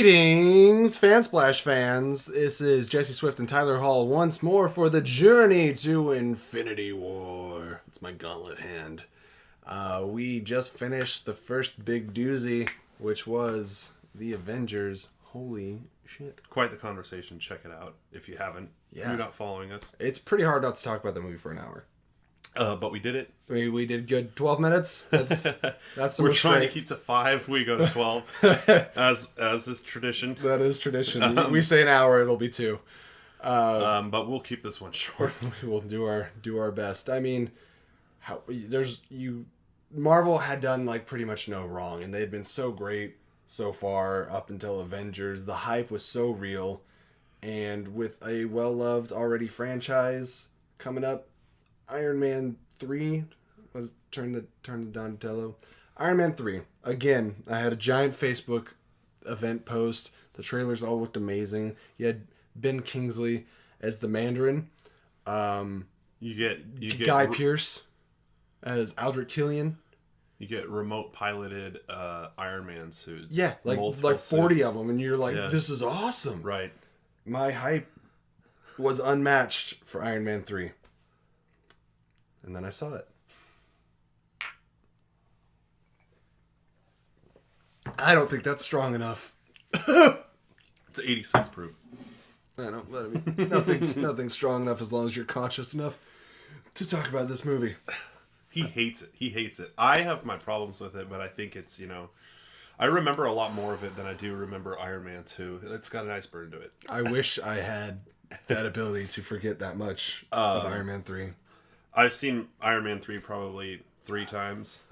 Greetings, Fansplash fans. This is Jesse Swift and Tyler Hall once more for the journey to Infinity War. It's my gauntlet hand. We just finished the first big doozy, which was the Avengers. Holy shit. Quite the conversation. Check it out if you haven't. Yeah. You're not following us. It's pretty hard not to talk about the movie for an hour. But we did it. We did good 12 minutes. That's the We're trying to keep to 5. We go to 12. as is tradition. That is tradition. We say an hour, it'll be 2. But we'll keep this one short. We'll do our best. I mean, Marvel had done like pretty much no wrong, and they had been so great so far up until Avengers. The hype was so real, and with a well-loved already franchise coming up, Iron Man 3 was turn to Donatello. Iron Man 3 again. I had a giant Facebook event post. The trailers all looked amazing. You had Ben Kingsley as the Mandarin. You get Guy Pearce as Aldrich Killian. You get remote piloted Iron Man suits. Yeah, like 40 suits. of them, and you're like, This is awesome. Right. My hype was unmatched for Iron Man 3. And then I saw it. I don't think that's strong enough. It's 86 proof. I know, but I mean, nothing's strong enough as long as you're conscious enough to talk about this movie. He hates it. I have my problems with it, but I think it's, I remember a lot more of it than I do remember Iron Man 2. It's got a nice burn to it. I wish I had that ability to forget that much of Iron Man 3. I've seen Iron Man 3 probably 3 times.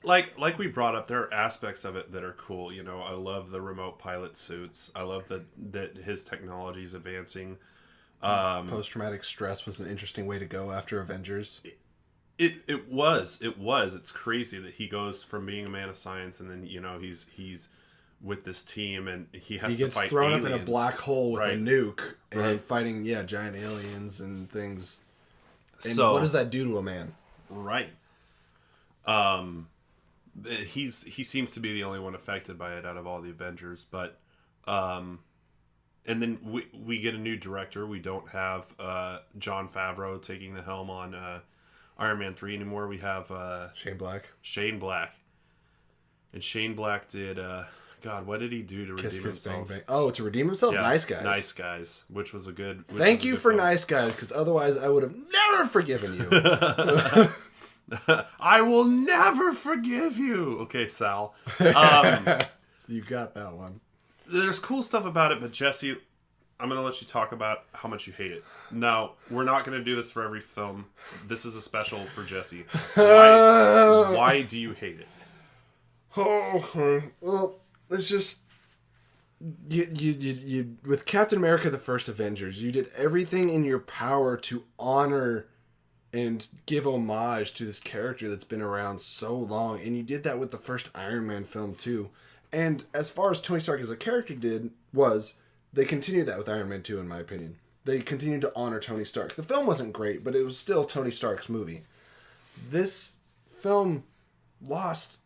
Like we brought up, there are aspects of it that are cool. I love the remote pilot suits. I love that his technology is advancing. Post-traumatic stress was an interesting way to go after Avengers. It was. It's crazy that he goes from being a man of science and then he's with this team and he has to fight aliens. He gets thrown up in a black hole with right. a nuke and right. fighting giant aliens and things. And so what does that do to a man? Right. He seems to be the only one affected by it out of all the Avengers, but and then we get a new director. We don't have Jon Favreau taking the helm on Iron Man 3 anymore. We have Shane Black. And Shane Black did God, what did he do to redeem himself? Bang, bang. Oh, to redeem himself? Yeah, Nice Guys. Nice Guys, which was a good... Thank you for film. Nice Guys, because otherwise I would have never forgiven you. I will never forgive you. Okay, Sal. You got that one. There's cool stuff about it, but Jesse, I'm going to let you talk about how much you hate it. Now, we're not going to do this for every film. This is a special for Jesse. Why do you hate it? Oh, okay. Well, it's just you with Captain America: The First Avengers, you did everything in your power to honor and give homage to this character that's been around so long, and you did that with the first Iron Man film too. And as far as Tony Stark as a character they continued that with Iron Man 2, in my opinion. They continued to honor Tony Stark. The film wasn't great, but it was still Tony Stark's movie. This film lost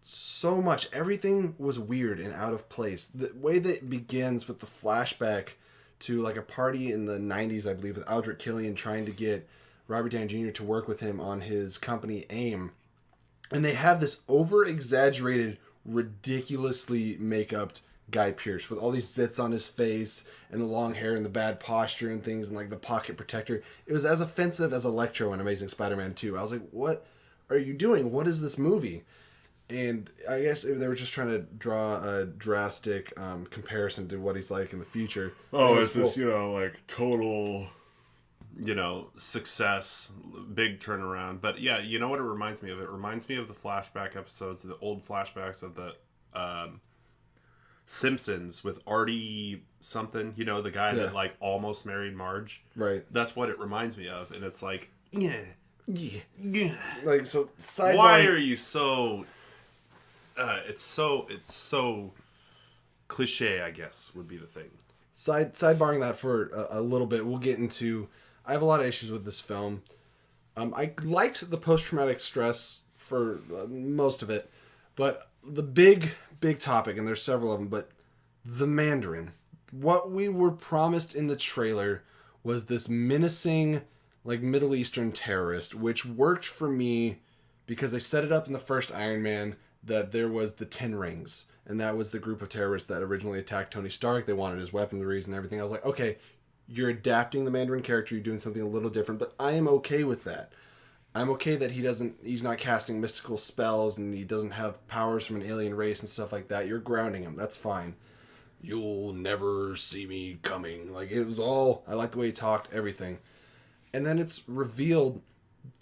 so much. Everything was weird and out of place. The way that it begins with the flashback to like a party in the 90s, I believe, with Aldrich Killian trying to get Robert Downey Jr. to work with him on his company AIM. And they have this over-exaggerated, ridiculously make-upped Guy Pearce with all these zits on his face and the long hair and the bad posture and things and like the pocket protector. It was as offensive as Electro in Amazing Spider-Man 2. I was like, what are you doing? What is this movie? And I guess they were just trying to draw a drastic comparison to what he's like in the future. Oh, it's this, like total, success, big turnaround. But yeah, you know what it reminds me of? It reminds me of the flashback episodes, the old flashbacks of the Simpsons with Artie something, the guy that like almost married Marge. Right. That's what it reminds me of. And it's like, yeah. Like, so sidebar. Why are you so... it's so cliche, I guess, would be the thing. Sidebarring that for a little bit, we'll get into... I have a lot of issues with this film. I liked the post-traumatic stress for most of it, but the big topic, and there's several of them, but the Mandarin. What we were promised in the trailer was this menacing, like, Middle Eastern terrorist, which worked for me because they set it up in the first Iron Man that there was the Ten Rings, and that was the group of terrorists that originally attacked Tony Stark. They wanted his weaponry and everything. I was like, okay, you're adapting the Mandarin character, you're doing something a little different, but I am okay with that. I'm okay that he's not casting mystical spells and he doesn't have powers from an alien race and stuff like that. You're grounding him. That's fine. You'll never see me coming. Like, it was all, I like the way he talked, everything. And then it's revealed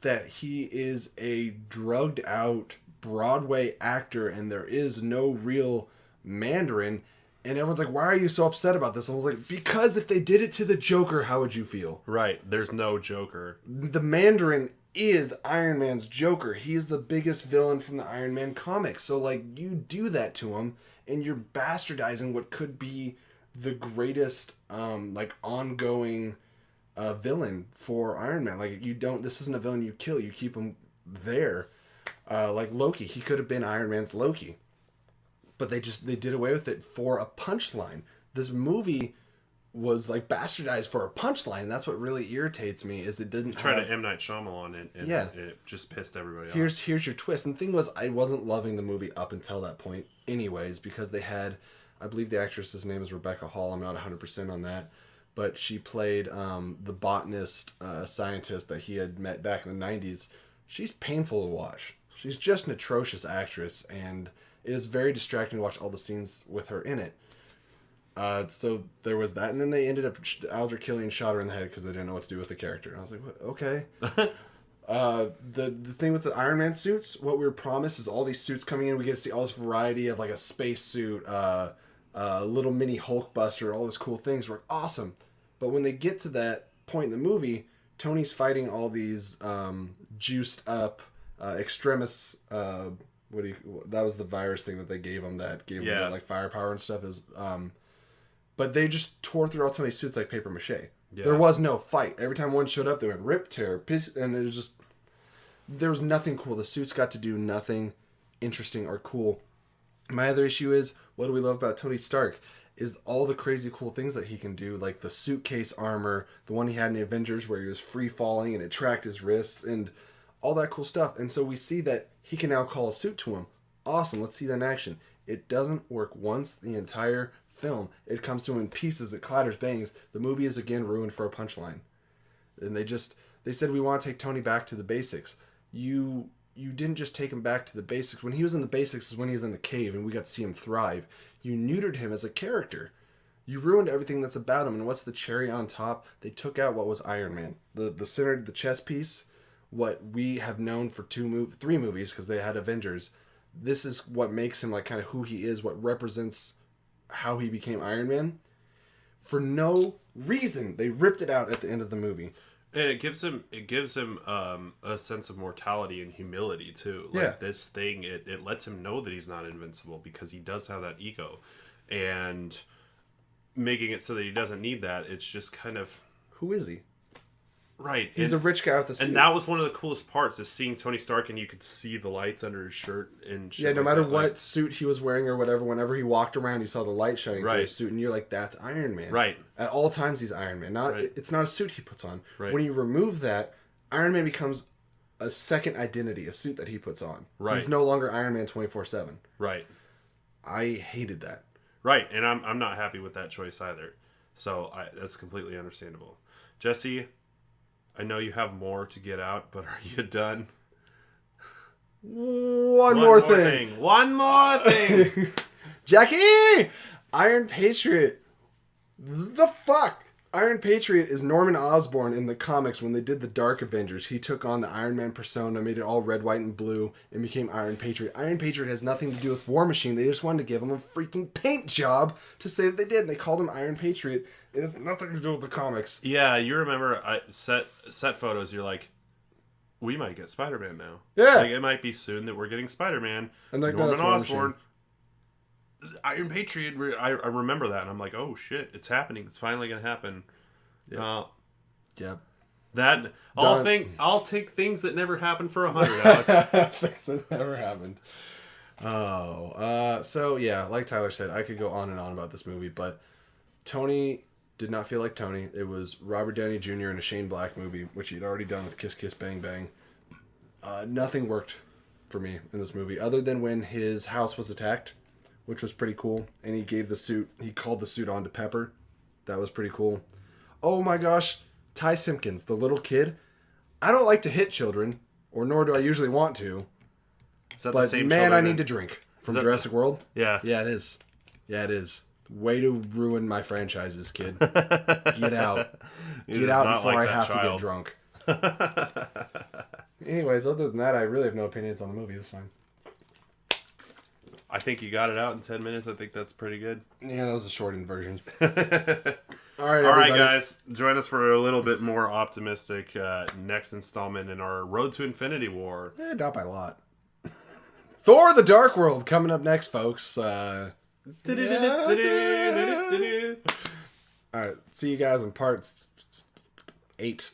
that he is a drugged out Broadway actor and there is no real Mandarin. And everyone's like, why are you so upset about this? And I was like, because if they did it to the Joker, how would you feel? Right. There's no Joker. The Mandarin is Iron Man's Joker. He is the biggest villain from the Iron Man comics. So, like, you do that to him and you're bastardizing what could be the greatest, ongoing villain for Iron Man. Like, this isn't a villain you kill. You keep him there. Like Loki. He could have been Iron Man's Loki. But they did away with it for a punchline. This movie was, like, bastardized for a punchline. And that's what really irritates me, is it didn't try to M. Night Shyamalan it, and it just pissed everybody off. Here's your twist. And the thing was, I wasn't loving the movie up until that point anyways, because they had, I believe the actress's name is Rebecca Hall. I'm not 100% on that. But she played the botanist scientist that he had met back in the 90s. She's painful to watch. She's just an atrocious actress, and it is very distracting to watch all the scenes with her in it. So there was that, and then they ended up, Aldrich Killian shot her in the head because they didn't know what to do with the character. And I was like, what? Okay. The thing with the Iron Man suits, what we were promised is all these suits coming in. We get to see all this variety of, like, a space suit, little mini Hulkbuster, all these cool things. We're like, awesome. But when they get to that point in the movie, Tony's fighting all these juiced up extremis. That was the virus thing that they gave him that gave him that, like, firepower and stuff. But they just tore through all Tony's suits like paper mache. Yeah. There was no fight. Every time one showed up, they went rip, tear, piss, and it was just, there was nothing cool. The suits got to do nothing interesting or cool. My other issue is, what do we love about Tony Stark? Is all the crazy cool things that he can do, like the suitcase armor, the one he had in the Avengers where he was free falling and it tracked his wrists and all that cool stuff. And so we see that he can now call a suit to him. Awesome, let's see that in action. It doesn't work once the entire film. It comes to him in pieces, it clatters, bangs. The movie is again ruined for a punchline. And they said, we want to take Tony back to the basics. You didn't just take him back to the basics. When he was in the basics is when he was in the cave and we got to see him thrive. You neutered him as a character. You ruined everything that's about him. And what's the cherry on top? They took out what was Iron Man. The center, the chess piece, what we have known for 3 movies, because they had Avengers. This is what makes him, like, kind of who he is, what represents how he became Iron Man. For no reason, they ripped it out at the end of the movie. And it gives him a sense of mortality and humility too. Like, this thing, it lets him know that he's not invincible because he does have that ego, and making it so that he doesn't need that. It's just kind of, who is he? Right. He's a rich guy with a suit. And that was one of the coolest parts, is seeing Tony Stark and you could see the lights under his shirt and shit. Yeah, no matter what suit he was wearing or whatever, whenever he walked around, you saw the light shining through his suit, and you're like, that's Iron Man. Right. At all times, he's Iron Man. It's not a suit he puts on. Right. When you remove that, Iron Man becomes a second identity, a suit that he puts on. Right. He's no longer Iron Man 24/7. Right. I hated that. Right, and I'm not happy with that choice either. So that's completely understandable. Jesse, I know you have more to get out, but are you done? One more thing. One more thing. Jackie! Iron Patriot. The fuck? Iron Patriot is Norman Osborn in the comics. When they did the Dark Avengers, he took on the Iron Man persona, made it all red, white, and blue, and became Iron Patriot. Iron Patriot has nothing to do with War Machine. They just wanted to give him a freaking paint job to say that they did. And they called him Iron Patriot. It has nothing to do with the comics. Yeah, you remember set photos, you're like, we might get Spider-Man now. Yeah. Like, it might be soon that we're getting Spider-Man. And like, Norman Osborn. Iron Patriot, I remember that, and I'm like, oh shit, it's happening. It's finally gonna happen. Yeah. Yep. That I'll take things that never happened for 100, Alex. Things that never happened. So yeah, like Tyler said, I could go on and on about this movie, but Tony did not feel like Tony. It was Robert Downey Jr. in a Shane Black movie, which he'd already done with Kiss Kiss Bang Bang. Nothing worked for me in this movie, other than when his house was attacked, which was pretty cool, and he called the suit on to Pepper. That was pretty cool. Oh my gosh, Ty Simpkins, the little kid. I don't like to hit children, or nor do I usually want to. Is that But the same man, I children need in- to drink from that Jurassic World. Yeah. Yeah, it is. Yeah, it is. Way to ruin my franchises, kid. Get out. He Get does out not before like I that have to get child. drunk. Anyways, other than that, I really have no opinions on the movie. It's fine. I think you got it out in 10 minutes. I think that's pretty good. Yeah, that was a shortened version. All All right, guys. Join us for a little bit more optimistic next installment in our Road to Infinity War. Not by a lot. Thor: The Dark World coming up next, folks. All right, see you guys in parts 8.